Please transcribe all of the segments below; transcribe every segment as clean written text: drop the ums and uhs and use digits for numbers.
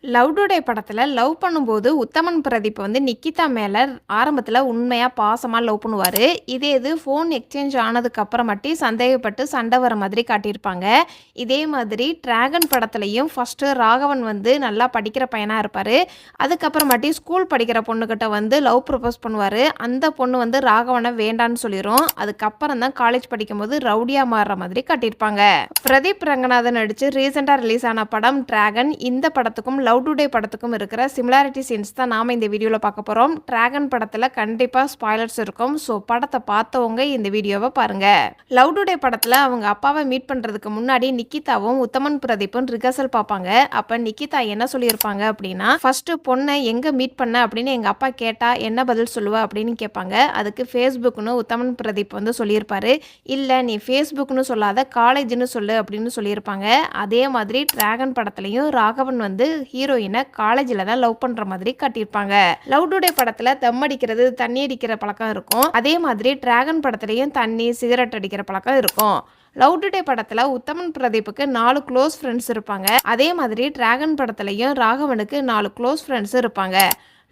Love today படத்தில் love பண்ணும்போது உத்தமன் பிரதீப் வந்து நிக்கிதா மேலே ஆரம்பத்தில் உண்மையாக பாசமாக லவ் பண்ணுவார். இது ஃபோன் எக்ஸ்சேஞ்ச் ஆனதுக்கு அப்புறமாட்டி சந்தேகப்பட்டு சண்டை வர மாதிரி காட்டியிருப்பாங்க. இதே மாதிரி டிராகன் படத்துலையும் ஃபஸ்ட்டு ராகவன் வந்து நல்லா படிக்கிற பையனாக இருப்பார். அதுக்கப்புறமாட்டி ஸ்கூல் படிக்கிற பொண்ணுக்கிட்ட வந்து லவ் ப்ரப்போஸ் பண்ணுவார். அந்த பொண்ணு வந்து ராகவனை வேண்டான்னு சொல்லிடும். அதுக்கப்புறம் தான் காலேஜ் படிக்கும்போது ரவுடியாக மாறுற மாதிரி காட்டியிருப்பாங்க. பிரதீப் ரங்கநாதன் நடித்து ரீசெண்டாக ரிலீஸ் ஆன படம் டிராகன். இந்த படத்துக்கும் லவ் டுடே படத்துக்கும் இருக்கிற சிமிலாரிட்டி சீன்ஸ் தான் நாம இந்த வீடியோவில் பார்க்க போகிறோம். டிராகன் படத்தில் கண்டிப்பாக ஸ்பாய்லர்ஸ் இருக்கும். ஸோ படத்தை பார்த்தவங்க இந்த வீடியோவை பாருங்க. லவ் டுடே படத்தில் அவங்க அப்பாவை மீட் பண்ணுறதுக்கு முன்னாடி நிக்கிதாவும் உத்தமன் பிரதீப்பும் ரிகர்சல் பார்ப்பாங்க. அப்போ நிக்கிதா என்ன சொல்லியிருப்பாங்க அப்படின்னா, ஃபர்ஸ்ட் பொண்ணை எங்கே மீட் பண்ண அப்படின்னு எங்கள் அப்பா கேட்டால் என்ன பதில் சொல்லுவ அப்படின்னு கேட்பாங்க. அதுக்கு ஃபேஸ்புக்னு உத்தமன் பிரதீப் வந்து சொல்லியிருப்பாரு. இல்லை நீ ஃபேஸ்புக்னு சொல்லாத காலேஜ்னு சொல்லு அப்படின்னு சொல்லியிருப்பாங்க. அதே மாதிரி டிராகன் படத்துலையும் ராகவன் வந்து ஹீரோயினை காலேஜில் தான் லவ் பண்ணுற மாதிரி காட்டியிருப்பாங்க. லவ் டுடே படத்தில் தம் அடிக்கிறது தண்ணி அடிக்கிற பழக்கம் இருக்கும். அதே மாதிரி டிராகன் படத்துலையும் தண்ணி சிகரெட் அடிக்கிற பழக்கம் இருக்கும். லவ் டுடே படத்தில் உத்தமன் பிரதீப்புக்கு 4 க்ளோஸ் ஃப்ரெண்ட்ஸ் இருப்பாங்க. அதே மாதிரி டிராகன் படத்துலையும் ராகவனுக்கு 4 க்ளோஸ் ஃப்ரெண்ட்ஸ் இருப்பாங்க.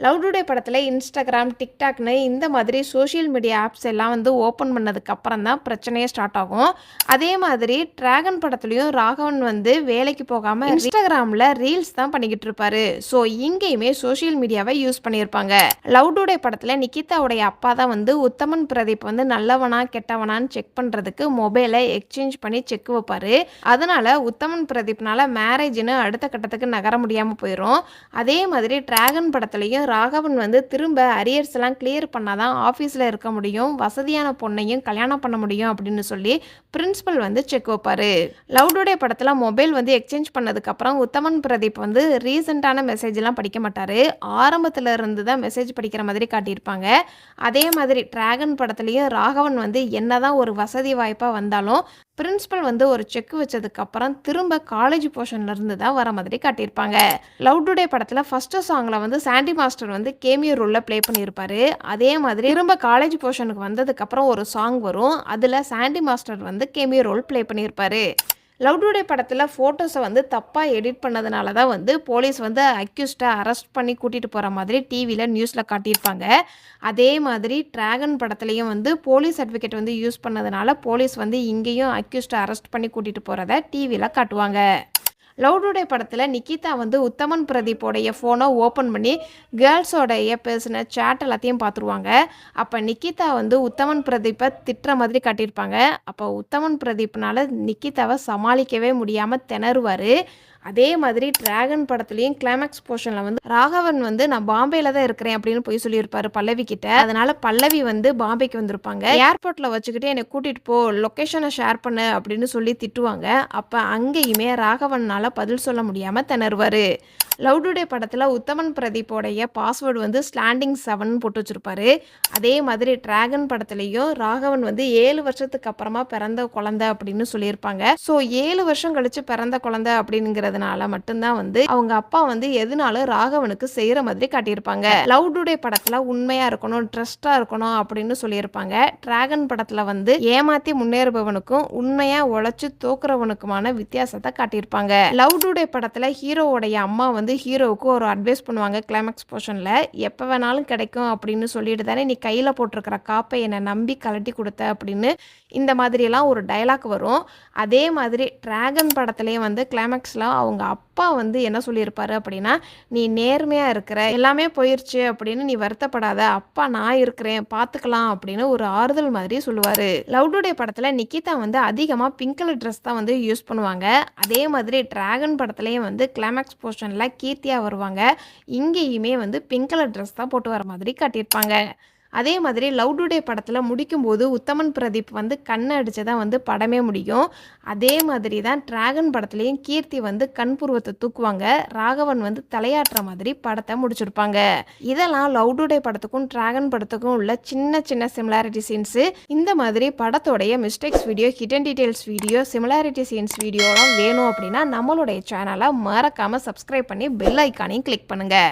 லவ் டுடே படத்தில் இன்ஸ்டாகிராம் டிக்டாக்னு இந்த மாதிரி சோஷியல் மீடியா ஆப்ஸ் எல்லாம் வந்து ஓப்பன் பண்ணதுக்கு அப்புறம் தான் பிரச்சனையே ஸ்டார்ட் ஆகும். அதே மாதிரி டிராகன் படத்துலையும் ராகவன் வந்து வேலைக்கு போகாமல் இன்ஸ்டாகிராமில் ரீல்ஸ் தான் பண்ணிக்கிட்டு இருப்பாரு. ஸோ இங்கேயுமே சோஷியல் மீடியாவை யூஸ் பண்ணியிருப்பாங்க. லவ் டுடே படத்தில் நிக்கிதாவுடைய அப்பா தான் வந்து உத்தமன் பிரதீப் வந்து நல்லவனா கெட்டவனான்னு செக் பண்ணுறதுக்கு மொபைலை எக்ஸ்சேஞ்ச் பண்ணி செக் வைப்பார். அதனால உத்தமன் பிரதீப்னால மேரேஜ்னு அடுத்த கட்டத்துக்கு நகர முடியாமல் போயிடும். அதே மாதிரி டிராகன் படத்துலையும் ராகவன் வந்து திரும்ப அரியர்ஸ் எல்லாம் கிளியர் பண்ணாதான் ஆஃபீஸில் இருக்க முடியும், வசதியான பொண்ணையும் கல்யாணம் பண்ண முடியும் அப்படின்னு சொல்லி பிரின்சிபல் வந்து செக் வைப்பாரு. லவ் டுடே படத்தில் மொபைல் வந்து எக்ஸ்சேஞ்ச் பண்ணதுக்கப்புறம் உத்தமன் பிரதீப் வந்து ரீசெண்டான மெசேஜ்லாம் படிக்க மாட்டார். ஆரம்பத்தில் இருந்து தான் மெசேஜ் படிக்கிற மாதிரி காட்டியிருப்பாங்க. அதே மாதிரி டிராகன் படத்துலையும் ராகவன் வந்து என்னதான் ஒரு வசதி வாய்ப்பாக வந்தாலும் பிரின்சிபல் வந்து ஒரு செக் வச்சதுக்கப்புறம் திரும்ப காலேஜ் போர்ஷன்லேருந்து தான் வர மாதிரி காட்டியிருப்பாங்க. லவ் டுடே படத்தில் ஃபஸ்ட்டு சாங்கில் வந்து சாண்டி மாஸ்டர் வந்து கேமியோ ரோலில் ப்ளே பண்ணியிருப்பாரு. அதே மாதிரி திரும்ப காலேஜ் போர்ஷனுக்கு வந்ததுக்கப்புறம் ஒரு சாங் வரும். அதில் சாண்டி மாஸ்டர் வந்து கேமியோ ரோல் ப்ளே பண்ணியிருப்பாரு. லவ் டுடே படத்தில் ஃபோட்டோஸை வந்து தப்பாக எடிட் பண்ணதுனால தான் வந்து போலீஸ் வந்து அக்யூஸ்டை அரெஸ்ட் பண்ணி கூட்டிகிட்டு போகிற மாதிரி டிவியில் நியூஸில் காட்டியிருப்பாங்க. அதே மாதிரி டிராகன் படத்துலையும் வந்து போலீஸ் அட்வொகேட் வந்து யூஸ் பண்ணதுனால போலீஸ் வந்து இங்கேயும் அக்யூஸ்டை அரெஸ்ட் பண்ணி கூட்டிகிட்டு போகிறத டிவியில் காட்டுவாங்க. லவ் டுடே படத்தில் நிக்கிதா வந்து உத்தமன் பிரதீப்போடைய ஃபோனை ஓப்பன் பண்ணி கேர்ள்ஸோடைய பேசின சேட் எல்லாத்தையும் பார்த்துருவாங்க. அப்போ நிக்கிதா வந்து உத்தமன் பிரதீப்பை திட்டுற மாதிரி காட்டியிருப்பாங்க. அப்போ உத்தமன் பிரதீப்னால நிக்கிதாவை சமாளிக்கவே முடியாமல் திணறுவார். அதே மாதிரி டிராகன் படத்துலையும் கிளைமேக்ஸ் போர்ஷனில் வந்து ராகவன் வந்து நான் பாம்பேல தான் இருக்கிறேன் அப்படின்னு போய் சொல்லியிருப்பாரு பல்லவி கிட்ட. அதனால பல்லவி வந்து பாம்பேக்கு வந்திருப்பாங்க. ஏர்போர்ட்டில் வச்சுக்கிட்டு என்னை கூட்டிகிட்டு போ, லொக்கேஷனை ஷேர் பண்ணு அப்படின்னு சொல்லி திட்டுவாங்க. அப்போ அங்கேயுமே ராகவனால் பதில் சொல்ல முடியாமல் திணறுவார். லவ் டுடே படத்தில் உத்தமன் பிரதீப்போடைய பாஸ்வேர்டு வந்து ஸ்லாண்டிங் 7 போட்டு வச்சுருப்பாரு. அதே மாதிரி டிராகன் படத்துலையும் ராகவன் வந்து 7 வருஷத்துக்கு அப்புறமா பிறந்த குழந்தை அப்படின்னு சொல்லியிருப்பாங்க. ஸோ 7 வருஷம் கழிச்சு பிறந்த குழந்தை அப்படிங்கிறதுனால மட்டும்தான் வந்து அவங்க அப்பா வந்து எதுனாலும் ராகவனுக்கு செய்கிற மாதிரி காட்டியிருப்பாங்க. லவ் டுடே படத்தில் உண்மையாக இருக்கணும், ட்ரஸ்டாக இருக்கணும் அப்படின்னு சொல்லியிருப்பாங்க. டிராகன் படத்தில் வந்து ஏமாற்றி முன்னேறுபவனுக்கும் உண்மையாக உழைச்சி தோக்குறவனுக்குமான வித்தியாசத்தை காட்டியிருப்பாங்க. லவ் டுடே படத்தில் ஹீரோவோடைய அம்மா வந்து ஹீரோவுக்கு ஒரு அட்வைஸ் பண்ணுவாங்க கிளைமேக்ஸ் போர்ஷனில். எப்போ வேணாலும் கிடைக்கும் அப்படின்னு சொல்லிட்டு தானே நீ கையில் போட்டிருக்கிற காப்பை என்னை நம்பி கலட்டி கொடுத்த அப்படின்னு இந்த மாதிரியெல்லாம் ஒரு டைலாக் வரும். அதே மாதிரி டிராகன் படத்துலேயே வந்து கிளைமேக்ஸில் அவங்க அப்பா வந்து என்ன சொல்லியிருப்பாரு அப்படின்னா, நீ நேர்மையாக இருக்கிற, எல்லாமே போயிடுச்சு அப்படின்னு நீ வருத்தப்படாத, அப்பா நான் இருக்கிறேன் பார்த்துக்கலாம் அப்படின்னு ஒரு ஆறுதல் மாதிரி சொல்லுவார். லவ் டுடே படத்தில் நிக்கிதா வந்து அதிகமாக பிங்க் கலர் ட்ரெஸ் தான் வந்து யூஸ் பண்ணுவாங்க. அதே மாதிரி டிராகன் படத்துலேயும் வந்து கிளைமேக்ஸ் போர்ஷனில் கீர்த்தியா வருவாங்க. இங்கேயுமே வந்து பிங்க் கலர் ட்ரெஸ் தான் போட்டு வர மாதிரி காட்டியிருப்பாங்க. அதே மாதிரி லவ் டுடே படத்தில் முடிக்கும்போது உத்தமன் பிரதீப் வந்து கண்ணை அடித்து தான் வந்து படமே முடியும். அதே மாதிரி தான் டிராகன் படத்துலேயும் கீர்த்தி வந்து கண்புருவத்தை தூக்குவாங்க. ராகவன் வந்து தலையாட்டுற மாதிரி படத்தை முடிச்சிருப்பாங்க. இதெல்லாம் லவ் டுடே படத்துக்கும் டிராகன் படத்துக்கும் உள்ள சின்ன சின்ன சிமிலாரிட்டி சீன்ஸு. இந்த மாதிரி படத்தோடைய mistakes video, hidden details video, similarity scenes வீடியோலாம் வேணும் அப்படின்னா நம்மளுடைய சேனலை மறக்காமல் சப்ஸ்கிரைப் பண்ணி பெல் ஐக்கானையும் கிளிக் பண்ணுங்கள்.